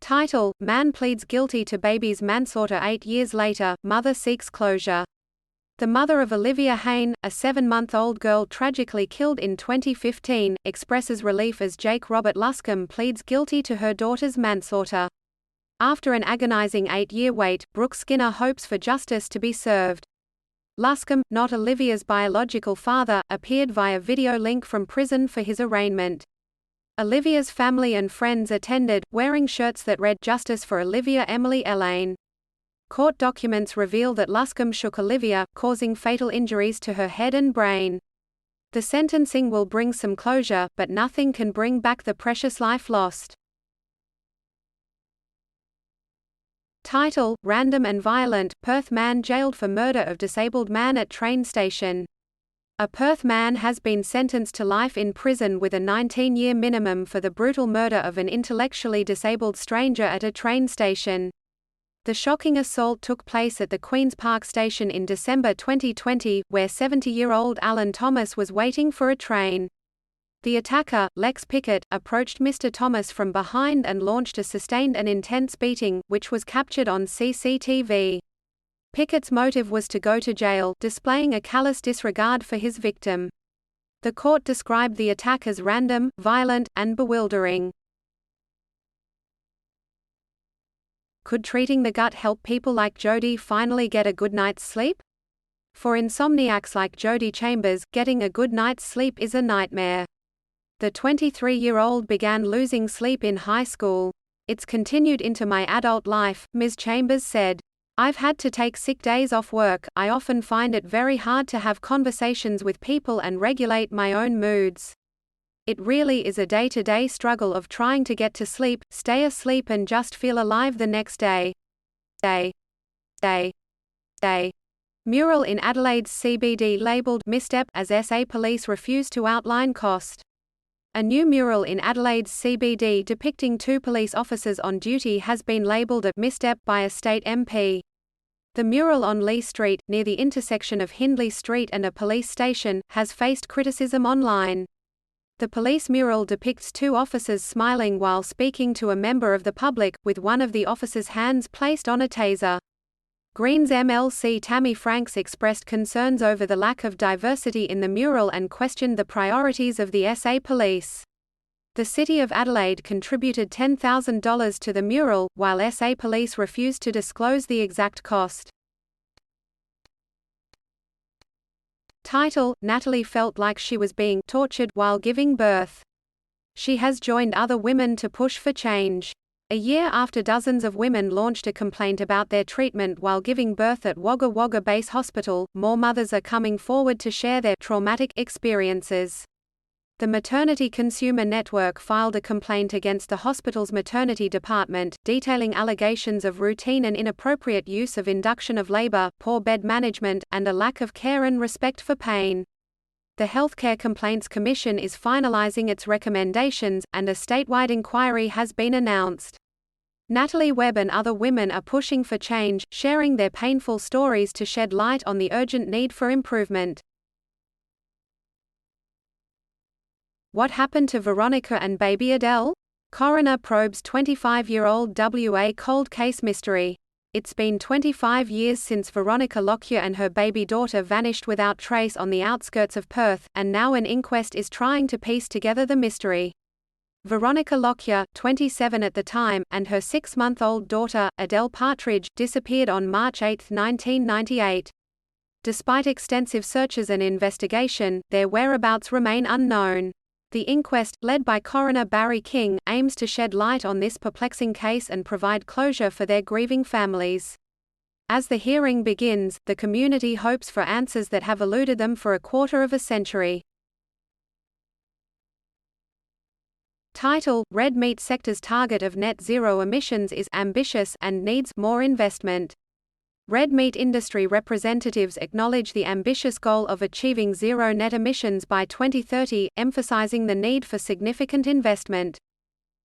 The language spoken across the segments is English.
Title: Man pleads guilty to baby's manslaughter 8 years later, mother seeks closure. The mother of Olivia Hain, a 7-month-old girl tragically killed in 2015, expresses relief as Jake Robert Luscombe pleads guilty to her daughter's manslaughter. After an agonizing 8-year wait, Brooke Skinner hopes for justice to be served. Luscombe, not Olivia's biological father, appeared via video link from prison for his arraignment. Olivia's family and friends attended, wearing shirts that read "Justice for Olivia Emily Elaine." Court documents reveal that Luscombe shook Olivia, causing fatal injuries to her head and brain. The sentencing will bring some closure, but nothing can bring back the precious life lost. Title: Random and violent, Perth man jailed for murder of disabled man at train station. A Perth man has been sentenced to life in prison with a 19-year minimum for the brutal murder of an intellectually disabled stranger at a train station. The shocking assault took place at the Queen's Park station in December 2020, where 70-year-old Alan Thomas was waiting for a train. The attacker, Lex Pickett, approached Mr. Thomas from behind and launched a sustained and intense beating, which was captured on CCTV. Pickett's motive was to go to jail, displaying a callous disregard for his victim. The court described the attack as random, violent, and bewildering. Could treating the gut help people like Jody finally get a good night's sleep? For insomniacs like Jody Chambers, getting a good night's sleep is a nightmare. The 23-year-old began losing sleep in high school. "It's continued into my adult life," Ms. Chambers said. "I've had to take sick days off work. I often find it very hard to have conversations with people and regulate my own moods. It really is a day-to-day struggle of trying to get to sleep, stay asleep and just feel alive the next day." Mural in Adelaide's CBD labelled "Misstep" as SA Police refuse to outline cost. A new mural in Adelaide's CBD depicting 2 police officers on duty has been labelled a "misstep" by a state MP. The mural on Lee Street, near the intersection of Hindley Street and a police station, has faced criticism online. The police mural depicts 2 officers smiling while speaking to a member of the public, with one of the officers' hands placed on a taser. Greens MLC Tammy Franks expressed concerns over the lack of diversity in the mural and questioned the priorities of the SA Police. The City of Adelaide contributed $10,000 to the mural, while SA Police refused to disclose the exact cost. Title: Natalie felt like she was being tortured while giving birth. She has joined other women to push for change. A year after dozens of women launched a complaint about their treatment while giving birth at Wagga Wagga Base Hospital, more mothers are coming forward to share their traumatic experiences. The Maternity Consumer Network filed a complaint against the hospital's maternity department, detailing allegations of routine and inappropriate use of induction of labor, poor bed management, and a lack of care and respect for pain. The Healthcare Complaints Commission is finalizing its recommendations, and a statewide inquiry has been announced. Natalie Webb and other women are pushing for change, sharing their painful stories to shed light on the urgent need for improvement. What happened to Veronica and baby Adele? Coroner probes 25-year-old WA cold case mystery. It's been 25 years since Veronica Lockyer and her baby daughter vanished without trace on the outskirts of Perth, and now an inquest is trying to piece together the mystery. Veronica Lockyer, 27 at the time, and her 6-month-old daughter, Adele Partridge, disappeared on March 8, 1998. Despite extensive searches and investigation, their whereabouts remain unknown. The inquest, led by coroner Barry King, aims to shed light on this perplexing case and provide closure for their grieving families. As the hearing begins, the community hopes for answers that have eluded them for a quarter of a century. Title: Red meat sector's target of net zero emissions is ambitious and needs more investment. Red meat industry representatives acknowledge the ambitious goal of achieving zero net emissions by 2030, emphasizing the need for significant investment.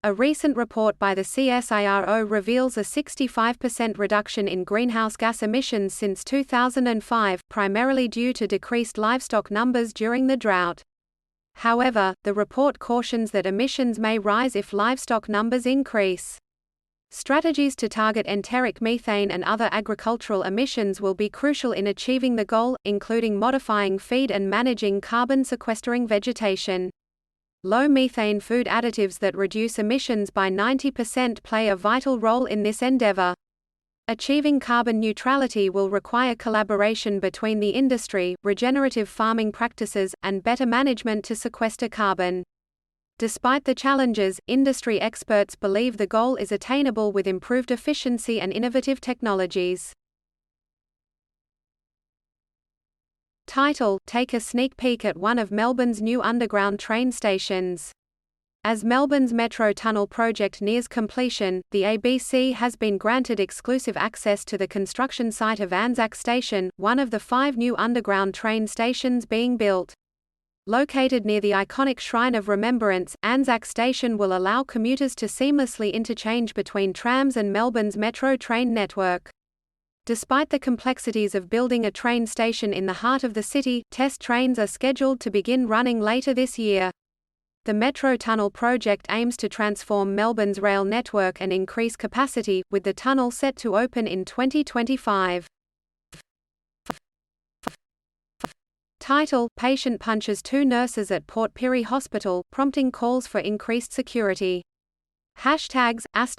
A recent report by the CSIRO reveals a 65% reduction in greenhouse gas emissions since 2005, primarily due to decreased livestock numbers during the drought. However, the report cautions that emissions may rise if livestock numbers increase. Strategies to target enteric methane and other agricultural emissions will be crucial in achieving the goal, including modifying feed and managing carbon-sequestering vegetation. Low methane food additives that reduce emissions by 90% play a vital role in this endeavor. Achieving carbon neutrality will require collaboration between the industry, regenerative farming practices, and better management to sequester carbon. Despite the challenges, industry experts believe the goal is attainable with improved efficiency and innovative technologies. Title: Take a sneak peek at one of Melbourne's new underground train stations. As Melbourne's Metro Tunnel project nears completion, the ABC has been granted exclusive access to the construction site of Anzac Station, one of the 5 new underground train stations being built. Located near the iconic Shrine of Remembrance, Anzac Station will allow commuters to seamlessly interchange between trams and Melbourne's metro train network. Despite the complexities of building a train station in the heart of the city, test trains are scheduled to begin running later this year. The Metro Tunnel project aims to transform Melbourne's rail network and increase capacity, with the tunnel set to open in 2025. Title: Patient punches 2 nurses at Port Pirie Hospital, prompting calls for increased security. Hashtags ***************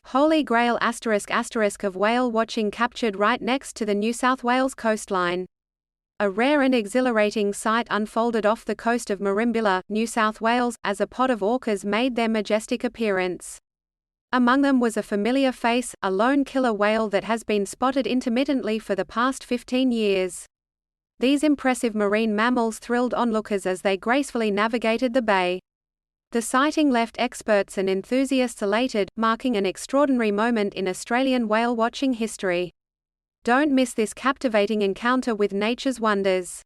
Holy Grail **** of whale watching captured right next to the New South Wales coastline. A rare and exhilarating sight unfolded off the coast of Merimbula, New South Wales, as a pod of orcas made their majestic appearance. Among them was a familiar face, a lone killer whale that has been spotted intermittently for the past 15 years. These impressive marine mammals thrilled onlookers as they gracefully navigated the bay. The sighting left experts and enthusiasts elated, marking an extraordinary moment in Australian whale watching history. Don't miss this captivating encounter with nature's wonders.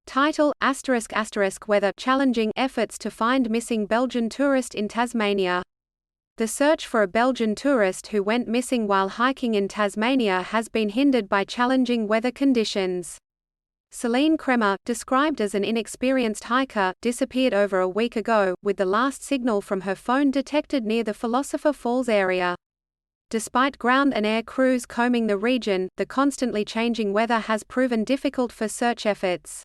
Title: ***** Weather challenging efforts to find missing Belgian tourist in Tasmania. The search for a Belgian tourist who went missing while hiking in Tasmania has been hindered by challenging weather conditions. Celine Kremer, described as an inexperienced hiker, disappeared over a week ago, with the last signal from her phone detected near the Philosopher Falls area. Despite ground and air crews combing the region, the constantly changing weather has proven difficult for search efforts.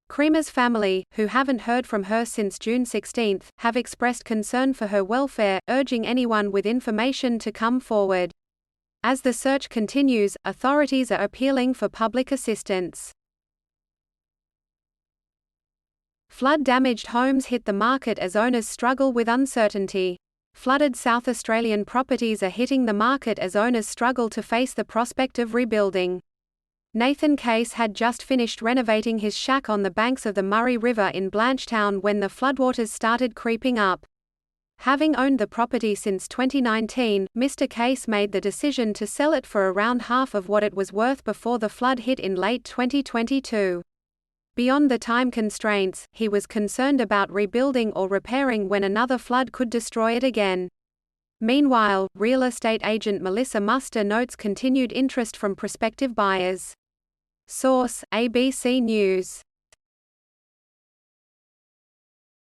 Kremer's family, who haven't heard from her since June 16, have expressed concern for her welfare, urging anyone with information to come forward. As the search continues, authorities are appealing for public assistance. Flood-damaged homes hit the market as owners struggle with uncertainty. Flooded South Australian properties are hitting the market as owners struggle to face the prospect of rebuilding. Nathan Case had just finished renovating his shack on the banks of the Murray River in Blanchetown when the floodwaters started creeping up. Having owned the property since 2019, Mr. Case made the decision to sell it for around half of what it was worth before the flood hit in late 2022. Beyond the time constraints, he was concerned about rebuilding or repairing when another flood could destroy it again. Meanwhile, real estate agent Melissa Muster notes continued interest from prospective buyers. Source: ABC News.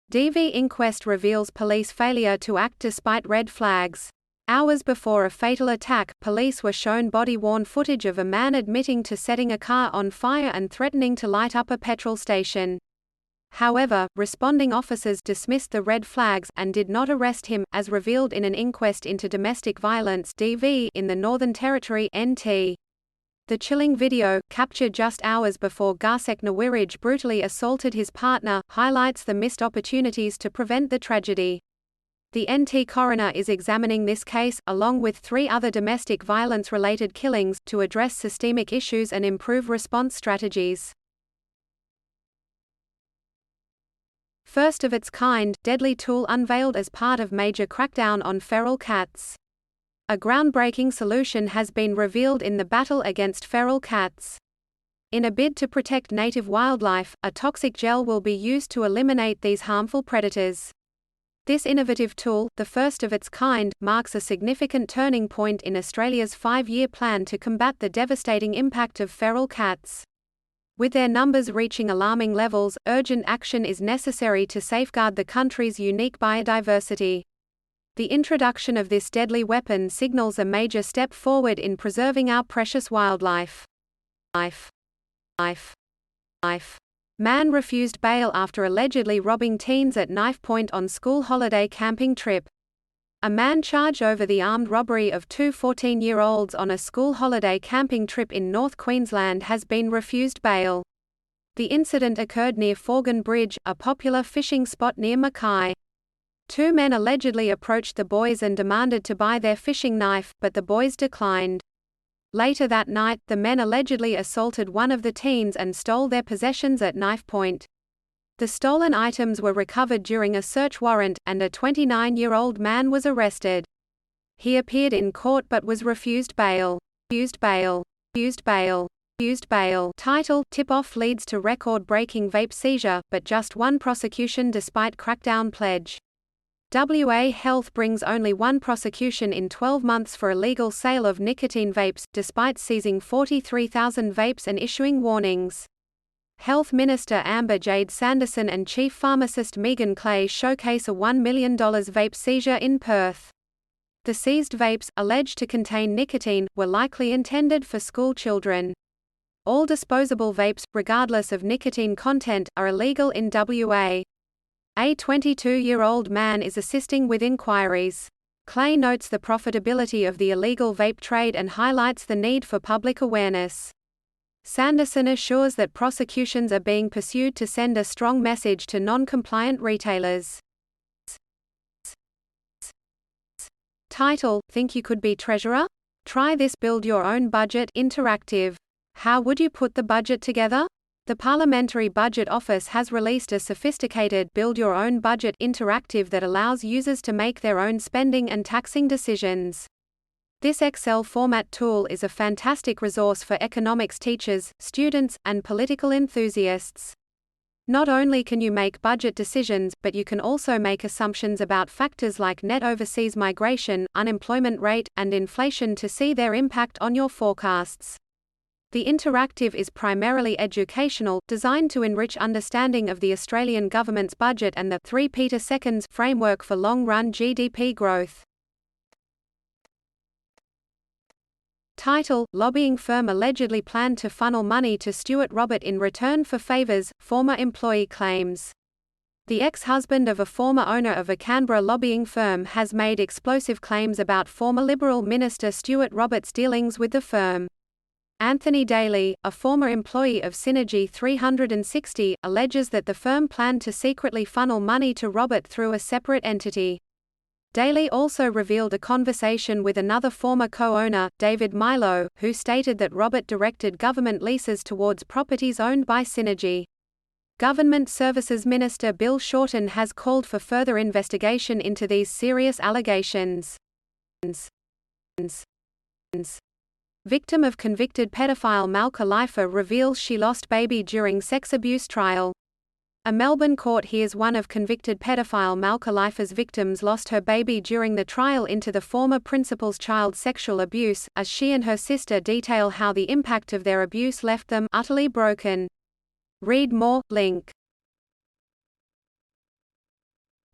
DV inquest reveals police failure to act despite red flags. Hours before a fatal attack, police were shown body-worn footage of a man admitting to setting a car on fire and threatening to light up a petrol station. However, responding officers dismissed the red flags and did not arrest him, as revealed in an inquest into domestic violence (DV) in the Northern Territory (NT). The chilling video, captured just hours before Garsek Nawiraj brutally assaulted his partner, highlights the missed opportunities to prevent the tragedy. The NT coroner is examining this case, along with 3 other domestic violence-related killings, to address systemic issues and improve response strategies. First of its kind, deadly tool unveiled as part of major crackdown on feral cats. A groundbreaking solution has been revealed in the battle against feral cats. In a bid to protect native wildlife, a toxic gel will be used to eliminate these harmful predators. This innovative tool, the first of its kind, marks a significant turning point in Australia's 5-year plan to combat the devastating impact of feral cats. With their numbers reaching alarming levels, urgent action is necessary to safeguard the country's unique biodiversity. The introduction of this deadly weapon signals a major step forward in preserving our precious wildlife. Man refused bail after allegedly robbing teens at knife point on school holiday camping trip. A man charged over the armed robbery of two 14-year-olds on a school holiday camping trip in North Queensland has been refused bail. The incident occurred near Forgan Bridge, a popular fishing spot near Mackay. Two men allegedly approached the boys and demanded to buy their fishing knife, but the boys declined. Later that night, the men allegedly assaulted one of the teens and stole their possessions at knife point. The stolen items were recovered during a search warrant, and a 29-year-old man was arrested. He appeared in court but was refused bail. Title: Tip-off leads to record-breaking vape seizure, but just one prosecution despite crackdown pledge. WA Health brings only one prosecution in 12 months for illegal sale of nicotine vapes, despite seizing 43,000 vapes and issuing warnings. Health Minister Amber Jade Sanderson and Chief Pharmacist Megan Clay showcase a $1 million vape seizure in Perth. The seized vapes, alleged to contain nicotine, were likely intended for school children. All disposable vapes, regardless of nicotine content, are illegal in WA. A 22-year-old man is assisting with inquiries. Clay notes the profitability of the illegal vape trade and highlights the need for public awareness. Sanderson assures that prosecutions are being pursued to send a strong message to non-compliant retailers. Title: Think you could be treasurer? Try this Build Your Own Budget interactive. How would you put the budget together? The Parliamentary Budget Office has released a sophisticated Build Your Own Budget interactive that allows users to make their own spending and taxing decisions. This Excel format tool is a fantastic resource for economics teachers, students, and political enthusiasts. Not only can you make budget decisions, but you can also make assumptions about factors like net overseas migration, unemployment rate, and inflation to see their impact on your forecasts. The interactive is primarily educational, designed to enrich understanding of the Australian government's budget and the 3 Peter Seconds framework for long-run GDP growth. Title: Lobbying firm allegedly planned to funnel money to Stuart Robert in return for favours, former employee claims. The ex-husband of a former owner of a Canberra lobbying firm has made explosive claims about former Liberal Minister Stuart Robert's dealings with the firm. Anthony Daly, a former employee of Synergy 360, alleges that the firm planned to secretly funnel money to Robert through a separate entity. Daly also revealed a conversation with another former co-owner, David Milo, who stated that Robert directed government leases towards properties owned by Synergy. Government Services Minister Bill Shorten has called for further investigation into these serious allegations. Victim of convicted pedophile Malka Leifer reveals she lost baby during sex abuse trial. A Melbourne court hears one of convicted pedophile Malka Leifer's victims lost her baby during the trial into the former principal's child sexual abuse, as she and her sister detail how the impact of their abuse left them utterly broken. Read more, link.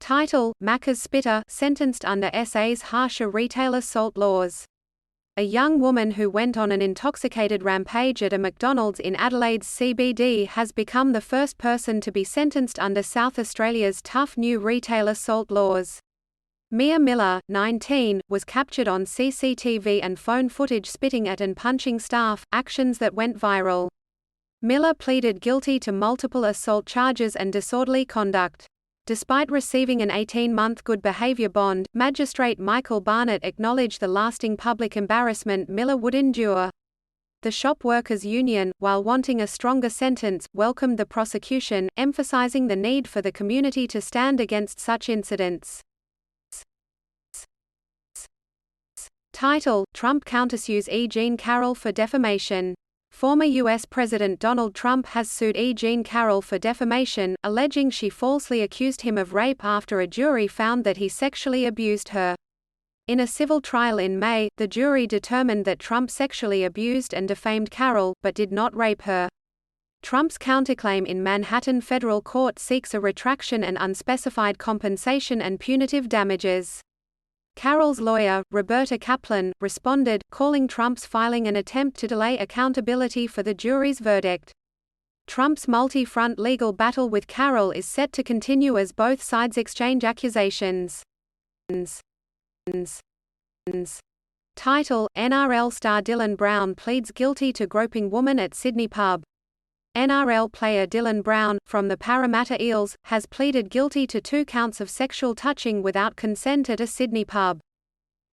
Title: Macca's Spitter sentenced under SA's harsher retail assault laws. A young woman who went on an intoxicated rampage at a McDonald's in Adelaide's CBD has become the first person to be sentenced under South Australia's tough new retail assault laws. Mia Miller, 19, was captured on CCTV and phone footage spitting at and punching staff, actions that went viral. Miller pleaded guilty to multiple assault charges and disorderly conduct. Despite receiving an 18-month good behaviour bond, Magistrate Michael Barnett acknowledged the lasting public embarrassment Miller would endure. The Shop Workers Union, while wanting a stronger sentence, welcomed the prosecution, emphasising the need for the community to stand against such incidents. Title: Trump countersues E. Jean Carroll for defamation. Former U.S. President Donald Trump has sued E. Jean Carroll for defamation, alleging she falsely accused him of rape after a jury found that he sexually abused her. In a civil trial in May, the jury determined that Trump sexually abused and defamed Carroll, but did not rape her. Trump's counterclaim in Manhattan federal court seeks a retraction and unspecified compensation and punitive damages. Carroll's lawyer, Roberta Kaplan, responded, calling Trump's filing an attempt to delay accountability for the jury's verdict. Trump's multi-front legal battle with Carroll is set to continue as both sides exchange accusations. Title: NRL star Dylan Brown pleads guilty to groping woman at Sydney pub. NRL player Dylan Brown, from the Parramatta Eels, has pleaded guilty to 2 counts of sexual touching without consent at a Sydney pub.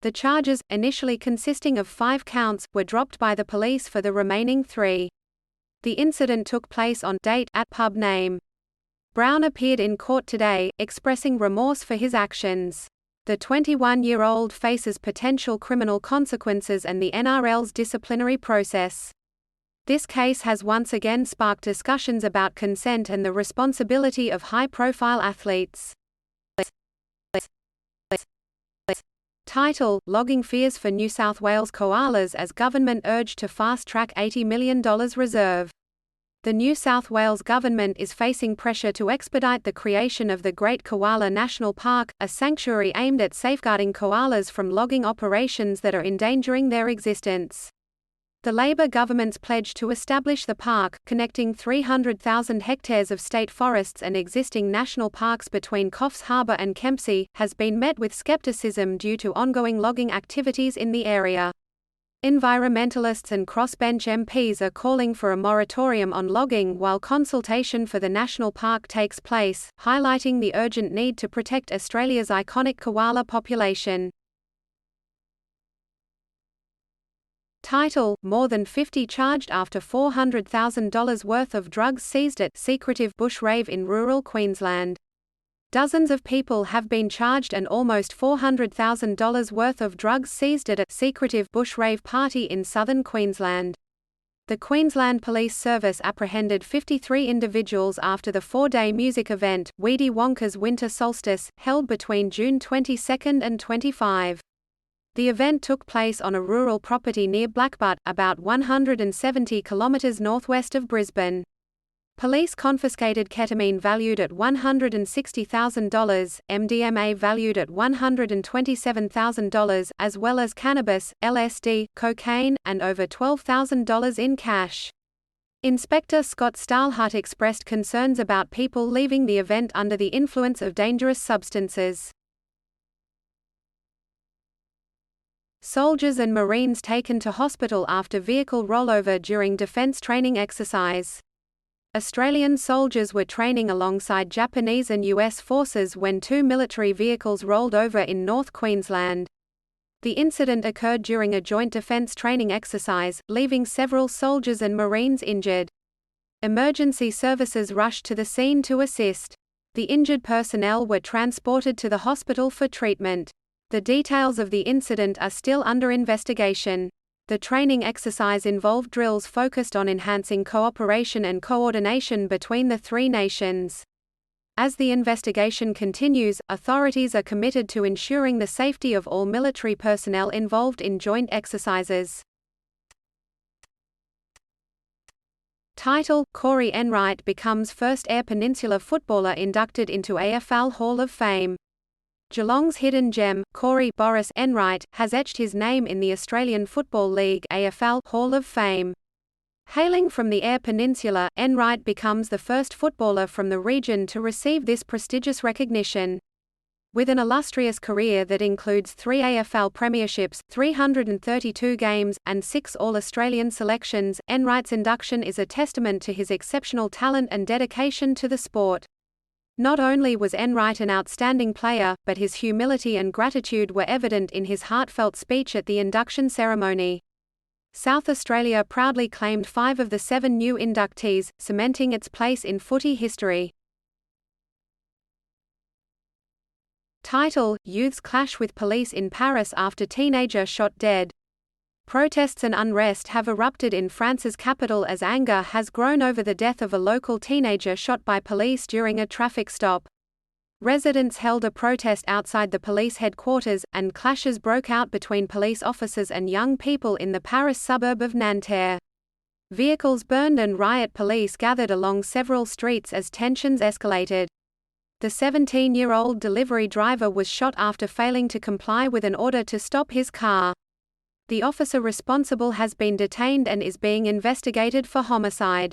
The charges, initially consisting of 5 counts, were dropped by the police for the remaining 3. The incident took place on date at pub name. Brown appeared in court today, expressing remorse for his actions. The 21-year-old faces potential criminal consequences and the NRL's disciplinary process. This case has once again sparked discussions about consent and the responsibility of high-profile athletes. Title: Logging fears for New South Wales koalas as government urged to fast-track $80 million reserve. The New South Wales government is facing pressure to expedite the creation of the Great Koala National Park, a sanctuary aimed at safeguarding koalas from logging operations that are endangering their existence. The Labor government's pledge to establish the park, connecting 300,000 hectares of state forests and existing national parks between Coffs Harbour and Kempsey, has been met with skepticism due to ongoing logging activities in the area. Environmentalists and crossbench MPs are calling for a moratorium on logging while consultation for the national park takes place, highlighting the urgent need to protect Australia's iconic koala population. Title: More than 50 charged after $400,000 worth of drugs seized at secretive bush rave in rural Queensland. Dozens of people have been charged and almost $400,000 worth of drugs seized at a secretive bush rave party in southern Queensland. The Queensland Police Service apprehended 53 individuals after the 4-day music event, Weedy Wonka's Winter Solstice, held between June 22 and 25. The event took place on a rural property near Blackbutt, about 170 kilometres northwest of Brisbane. Police confiscated ketamine valued at $160,000, MDMA valued at $127,000, as well as cannabis, LSD, cocaine, and over $12,000 in cash. Inspector Scott Stahlhut expressed concerns about people leaving the event under the influence of dangerous substances. Soldiers and Marines taken to hospital after vehicle rollover during defence training exercise. Australian soldiers were training alongside Japanese and US forces when 2 military vehicles rolled over in North Queensland. The incident occurred during a joint defence training exercise, leaving several soldiers and Marines injured. Emergency services rushed to the scene to assist. The injured personnel were transported to the hospital for treatment. The details of the incident are still under investigation. The training exercise involved drills focused on enhancing cooperation and coordination between the 3 nations. As the investigation continues, authorities are committed to ensuring the safety of all military personnel involved in joint exercises. Title: Corey Enright becomes first Eyre Peninsula footballer inducted into AFL Hall of Fame. Geelong's hidden gem, Corey Boris Enright, has etched his name in the Australian Football League AFL Hall of Fame. Hailing from the Eyre Peninsula, Enright becomes the first footballer from the region to receive this prestigious recognition. With an illustrious career that includes 3 AFL premierships, 332 games, and 6 All-Australian selections, Enright's induction is a testament to his exceptional talent and dedication to the sport. Not only was Enright an outstanding player, but his humility and gratitude were evident in his heartfelt speech at the induction ceremony. South Australia proudly claimed 5 of the 7 new inductees, cementing its place in footy history. Title: Youths clash with police in Paris after teenager shot dead. Protests and unrest have erupted in France's capital as anger has grown over the death of a local teenager shot by police during a traffic stop. Residents held a protest outside the police headquarters, and clashes broke out between police officers and young people in the Paris suburb of Nanterre. Vehicles burned and riot police gathered along several streets as tensions escalated. The 17-year-old delivery driver was shot after failing to comply with an order to stop his car. The officer responsible has been detained and is being investigated for homicide.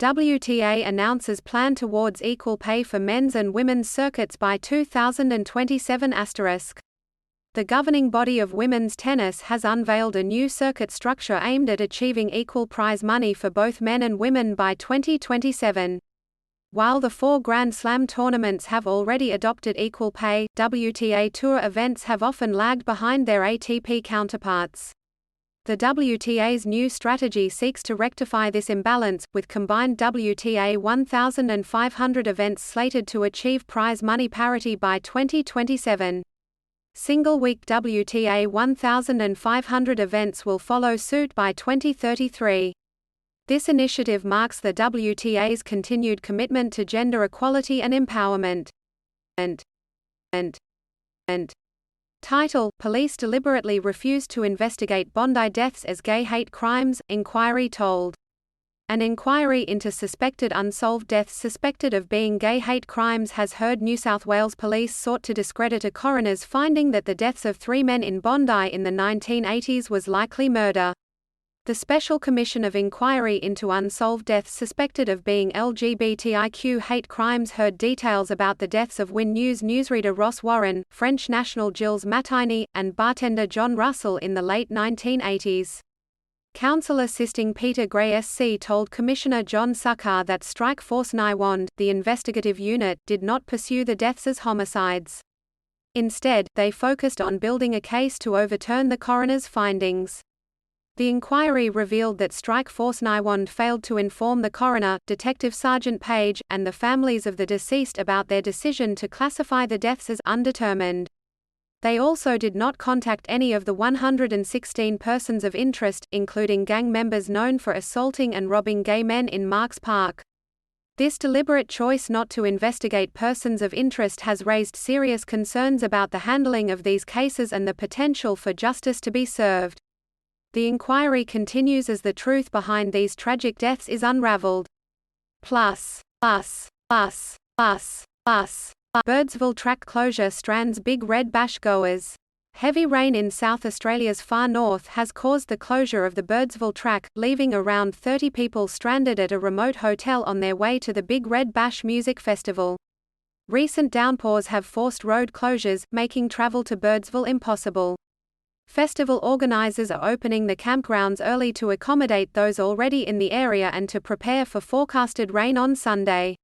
WTA announces plan towards equal pay for men's and women's circuits by 2027 *. The governing body of women's tennis has unveiled a new circuit structure aimed at achieving equal prize money for both men and women by 2027. While the 4 Grand Slam tournaments have already adopted equal pay, WTA Tour events have often lagged behind their ATP counterparts. The WTA's new strategy seeks to rectify this imbalance, with combined WTA 1,500 events slated to achieve prize money parity by 2027. Single-week WTA 1,500 events will follow suit by 2033. This initiative marks the WTA's continued commitment to gender equality and empowerment. Title: Police deliberately refused to investigate Bondi deaths as gay hate crimes, inquiry told. An inquiry into suspected unsolved deaths suspected of being gay hate crimes has heard New South Wales Police sought to discredit a coroner's finding that the deaths of 3 men in Bondi in the 1980s was likely murder. The Special Commission of Inquiry into Unsolved Deaths suspected of being LGBTIQ hate crimes heard details about the deaths of Win News newsreader Ross Warren, French national Gilles Mattini, and bartender John Russell in the late 1980s. Counsel assisting Peter Gray SC told Commissioner John Sukkar that Strike Force Naiwand, the investigative unit, did not pursue the deaths as homicides. Instead, they focused on building a case to overturn the coroner's findings. The inquiry revealed that Strike Force Naiwand failed to inform the coroner, Detective Sergeant Page, and the families of the deceased about their decision to classify the deaths as undetermined. They also did not contact any of the 116 persons of interest, including gang members known for assaulting and robbing gay men in Marks Park. This deliberate choice not to investigate persons of interest has raised serious concerns about the handling of these cases and the potential for justice to be served. The inquiry continues as the truth behind these tragic deaths is unraveled. Birdsville track closure strands Big Red Bash goers. Heavy rain in South Australia's far north has caused the closure of the Birdsville track, leaving around 30 people stranded at a remote hotel on their way to the Big Red Bash Music Festival. Recent downpours have forced road closures, making travel to Birdsville impossible. Festival organisers are opening the campgrounds early to accommodate those already in the area and to prepare for forecasted rain on Sunday.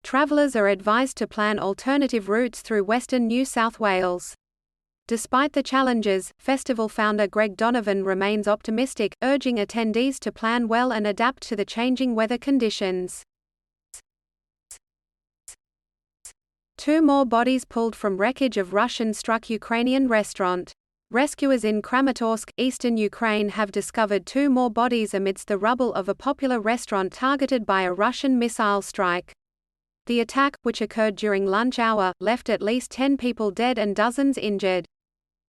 Travellers are advised to plan alternative routes through western New South Wales. Despite the challenges, festival founder Greg Donovan remains optimistic, urging attendees to plan well and adapt to the changing weather conditions. 2 more bodies pulled from wreckage of Russian-struck Ukrainian restaurant. Rescuers in Kramatorsk, eastern Ukraine have discovered 2 more bodies amidst the rubble of a popular restaurant targeted by a Russian missile strike. The attack, which occurred during lunch hour, left at least 10 people dead and dozens injured.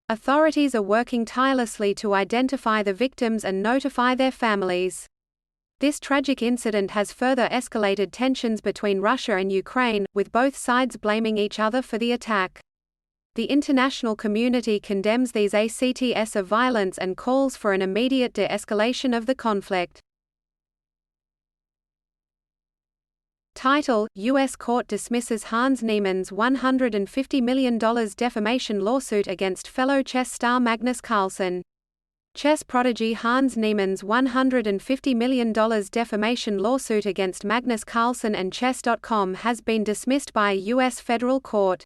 Authorities are working tirelessly to identify the victims and notify their families. This tragic incident has further escalated tensions between Russia and Ukraine, with both sides blaming each other for the attack. The international community condemns these acts of violence and calls for an immediate de-escalation of the conflict. Title: U.S. court dismisses Hans Niemann's $150 million defamation lawsuit against fellow chess star Magnus Carlsen. Chess prodigy Hans Niemann's $150 million defamation lawsuit against Magnus Carlsen and Chess.com has been dismissed by a U.S. federal court.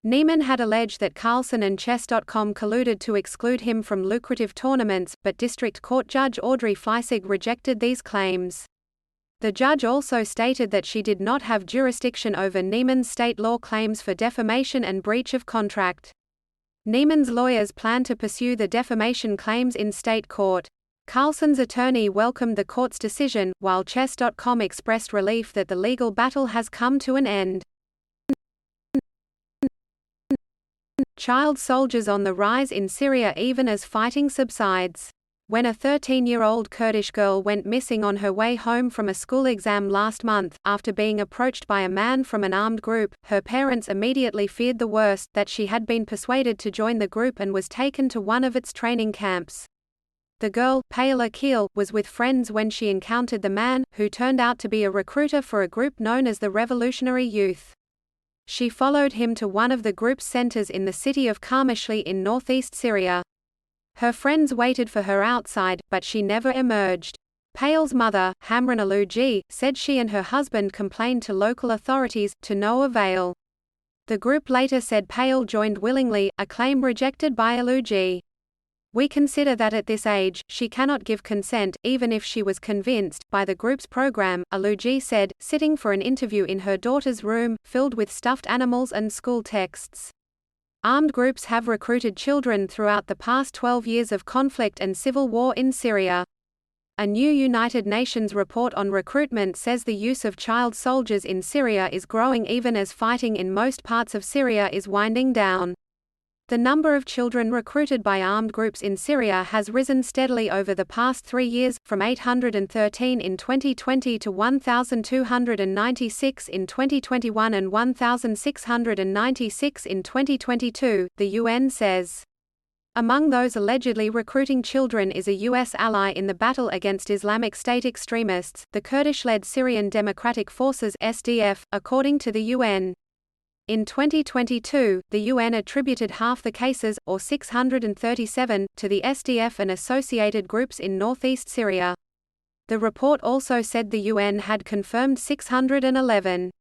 Niemann had alleged that Carlsen and Chess.com colluded to exclude him from lucrative tournaments, but District Court Judge Audrey Fleissig rejected these claims. The judge also stated that she did not have jurisdiction over Niemann's state law claims for defamation and breach of contract. Niemann's lawyers plan to pursue the defamation claims in state court. Carlsen's attorney welcomed the court's decision, while Chess.com expressed relief that the legal battle has come to an end. Child soldiers on the rise in Syria even as fighting subsides. When a 13-year-old Kurdish girl went missing on her way home from a school exam last month, after being approached by a man from an armed group, her parents immediately feared the worst, that she had been persuaded to join the group and was taken to one of its training camps. The girl, Payal Akil, was with friends when she encountered the man, who turned out to be a recruiter for a group known as the Revolutionary Youth. She followed him to one of the group's centers in the city of Qamishli in northeast Syria. Her friends waited for her outside, but she never emerged. Payal's mother, Hamran Aluji, said she and her husband complained to local authorities, to no avail. The group later said Payal joined willingly, a claim rejected by Aluji. "We consider that at this age, she cannot give consent, even if she was convinced, by the group's program," Aluji said, sitting for an interview in her daughter's room, filled with stuffed animals and school texts. Armed groups have recruited children throughout the past 12 years of conflict and civil war in Syria. A new United Nations report on recruitment says the use of child soldiers in Syria is growing even as fighting in most parts of Syria is winding down. The number of children recruited by armed groups in Syria has risen steadily over the past 3 years, from 813 in 2020 to 1,296 in 2021 and 1,696 in 2022, the UN says. Among those allegedly recruiting children is a U.S. ally in the battle against Islamic State extremists, the Kurdish-led Syrian Democratic Forces (SDF), according to the UN. In 2022, the UN attributed half the cases, or 637, to the SDF and associated groups in northeast Syria. The report also said the UN had confirmed 611